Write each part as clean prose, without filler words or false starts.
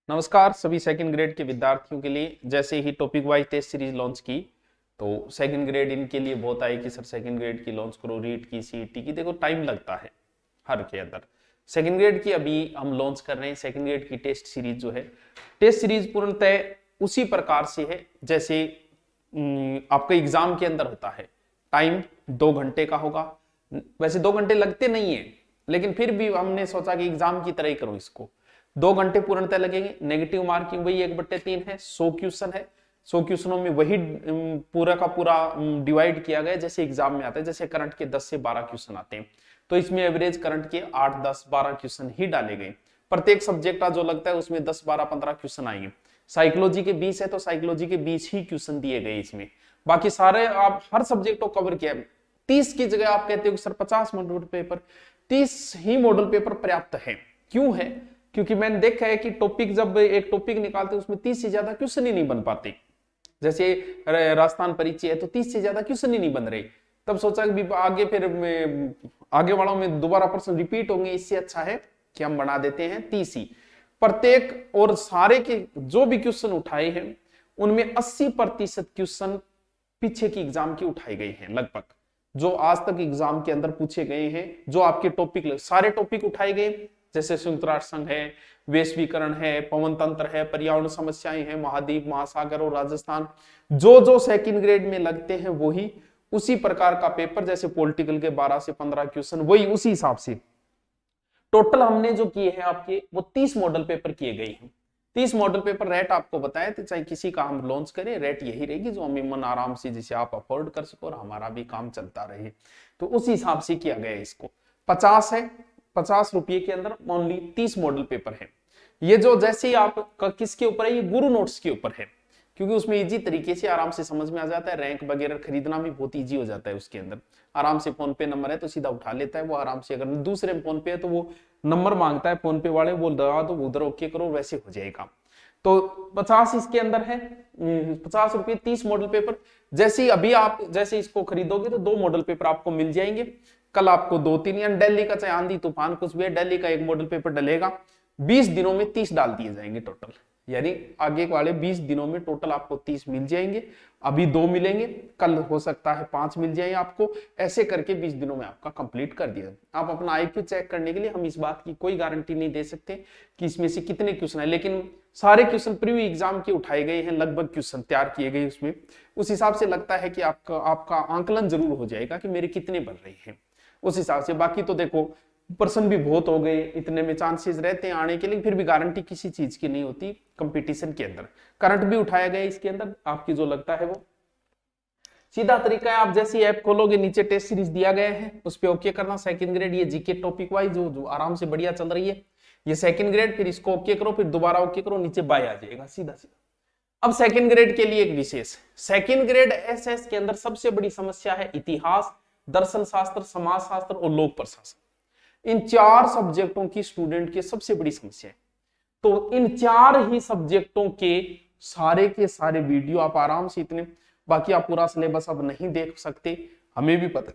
नमस्कार सभी second grade के विद्यार्थियों के लिए। जैसे ही topic wise test series launch की तो सेकंड ग्रेड इनके लिए बहुत आई कि सर सेकंड ग्रेड की लॉन्च करो, रीट की, सीईटी की। देखो टाइम लगता है हर के अंदर। सेकंड ग्रेड की अभी हम लॉन्च कर रहे हैं। सेकंड ग्रेड की टेस्ट सीरीज जो है, टेस्ट सीरीज पूर्णतः उसी प्रकार से है जैसे आपका एग्जाम के अंदर होता है। टाइम 2 घंटे का होगा। वैसे 2 घंटे लगते नहीं है, लेकिन फिर भी हमने सोचा कि एग्जाम की तरह ही करो इसको। 2 घंटे पूर्णतः लगेंगे। नेगेटिव मार्किंग वही 1/3 है, 100 क्वेश्चन है। 100 क्वेश्चनों में वही पूरा का पूरा डिवाइड किया गया जैसे एग्जाम में आता है। जैसे करंट के 10 से 12 क्वेश्चन आते हैं, तो इसमें एवरेज करंट के 8, 10, 12 क्वेश्चन ही डाले गए। प्रत्येक सब्जेक्ट का जो लगता है उसमें 10, 12, 15 क्वेश्चन आएंगे। साइकोलॉजी के 20 है तो साइकोलॉजी के 20 ही क्वेश्चन दिए गए इसमें। बाकी सारे आप हर सब्जेक्ट को कवर किया है। 30 की जगह आप कहते हो कि सर 50 मॉडल पेपर, 30 ही मॉडल पेपर पर्याप्त है। क्यों है? क्योंकि मैंने देखा है कि टॉपिक जब एक टॉपिक निकालते हैं उसमें 30 से ज्यादा क्वेश्चन ही नहीं बन पाते। जैसे राजस्थान परिचय है तो 30 से ज्यादा क्वेश्चन ही नहीं बन रहे। तब सोचा कि आगे फिर आगे वालों में दोबारा प्रश्न रिपीट होंगे, इससे अच्छा है कि हम बना देते हैं 30 ही प्रत्येक। और सारे के जो भी क्वेश्चन उठाए हैं उनमें 80% क्वेश्चन पीछे की एग्जाम की उठाए गए हैं। लगभग जो आज तक एग्जाम के अंदर पूछे गए हैं, जो आपके टॉपिक सारे टॉपिक उठाए गए, जैसे संयुक्त राष्ट्र संघ है, वैश्वीकरण है, पवन तंत्र है, पर्यावरण समस्याएं हैं, महाद्वीप, महासागर और राजस्थान, जो जो सेकंड ग्रेड में लगते हैं वही उसी प्रकार का पेपर। जैसे पॉलिटिकल के 12 से 15 क्वेश्चन वही उसी हिसाब से टोटल हमने जो किए हैं आपके वो 30 मॉडल पेपर किए गए हैं। 30 मॉडल पेपर। रेट आपको बताया तो चाहे किसी का हम लॉन्च करें, रेट यही रहेगी जो हमें मन आराम से जिसे आप अफोर्ड कर सको और हमारा भी काम चलता रहे, तो उसी हिसाब से किया गया है। इसको 50 है, 50 रुपये के अंदर ओनली 30 मॉडल पेपर है। ये जो जैसे ही आप किसके ऊपर है, ये गुरु नोट्स के ऊपर है, क्योंकि उसमें इजी तरीके से आराम से समझ में आ जाता है। रैंक वगैरह खरीदना भी बहुत इजी हो जाता है उसके अंदर। आराम से फोन पे नंबर है तो सीधा उठा लेता है वो आराम से। अगर दूसरे फोन पे है तो वो नंबर मांगता है फोन पे वाले, वो दबा दो, उधर ओके करो, वैसे हो जाएगा। तो 50 इसके अंदर है, 50 रुपये 30 मॉडल पेपर। जैसे ही अभी आप जैसे इसको खरीदोगे तो 2 मॉडल पेपर आपको मिल जाएंगे। कल आपको 2-3, या दिल्ली का चाहे आंधी तूफान कुछ भी है, दिल्ली का 1 मॉडल पेपर डलेगा। 20 दिनों में 30 डाल दिए जाएंगे टोटल, यानी आगे वाले 20 दिनों में टोटल आपको 30 मिल जाएंगे। अभी 2 मिलेंगे, कल हो सकता है 5 मिल जाए आपको। ऐसे करके 20 दिनों में आपका कंप्लीट कर दिया। आप अपना आईक्यू चेक करने के लिए हम इस बात की कोई गारंटी नहीं दे सकते कि इसमें से कितने क्वेश्चन है, लेकिन सारे क्वेश्चन प्रीव्यू एग्जाम के उठाए गए हैं, लगभग क्वेश्चन तैयार किए गए उसमें। उस हिसाब से लगता है कि आपका आंकलन जरूर हो जाएगा कि मेरे कितने बन रहे हैं उस हिसाब से। बाकी तो देखो पर्सन भी बहुत हो गए, इतने में चांसेस रहते हैं आने के लिए, फिर भी गारंटी किसी चीज की नहीं होती कंपटीशन के अंदर। करंट भी उठाया गया इसके अंदर, आपकी जो लगता है वो सीधा तरीका है। आप जैसे ऐप खोलोगे नीचे टेस्ट सीरीज दिया गया है, उस पर ओके करना। सेकंड ग्रेड ये जीके टॉपिक वाइज जो आराम से बढ़िया चल रही है, ये सेकंड ग्रेड। फिर इसको ओके करो, फिर दोबारा ओके करो, नीचे बाय आ जाएगा सीधा सीधा। अब सेकंड ग्रेड के लिए एक विशेष, सेकंड ग्रेड एसएस के अंदर सबसे बड़ी समस्या है इतिहास, दर्शन शास्त्र, समाज शास्त्र और लोक प्रशासन। इन 4 सब्जेक्टों की स्टूडेंट की सबसे बड़ी समस्या है। तो इन 4 ही सब्जेक्टों के सारे वीडियो आप आराम से इतने, बाकी आप पूरा सिलेबस अब नहीं देख सकते, हमें भी पता,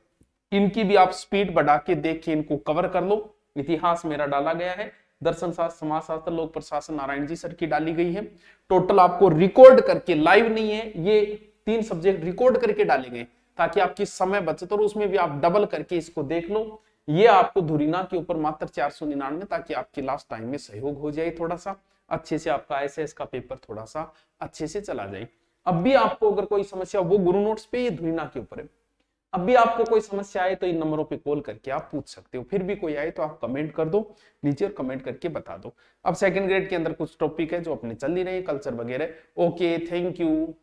इनकी भी आप स्पीड बढ़ा के देख के इनको कवर कर लो। इतिहास मेरा डाला गया है, दर्शन शास्त्र, समाज शास्त्र, लोक प्रशासन नारायण जी सर की डाली गई है। टोटल आपको रिकॉर्ड करके, लाइव नहीं है, ये 3 सब्जेक्ट रिकॉर्ड करके डाले गए ताकि आपकी समय बचत, और उसमें भी आप डबल करके इसको देख लो। ये आपको धुरीना के ऊपर मात्र 499, ताकि आपके लास्ट टाइम में सहयोग हो जाए, थोड़ा सा अच्छे से आपका एसएस का पेपर थोड़ा सा अच्छे से चला जाए। अब भी आपको अगर कोई समस्या, वो गुरु नोट्स पे, ये धुरीना के ऊपर है। अब भी आपको कोई समस्या आए तो इन नंबरों पे कॉल करके आप पूछ सकते हो। फिर भी कोई आए तो आप कमेंट कर दो नीचे और कमेंट करके बता दो। अब सेकंड ग्रेड के अंदर कुछ टॉपिक है जो अपने चल ही रहे हैं, कल्चर वगैरह। Okay, thank you.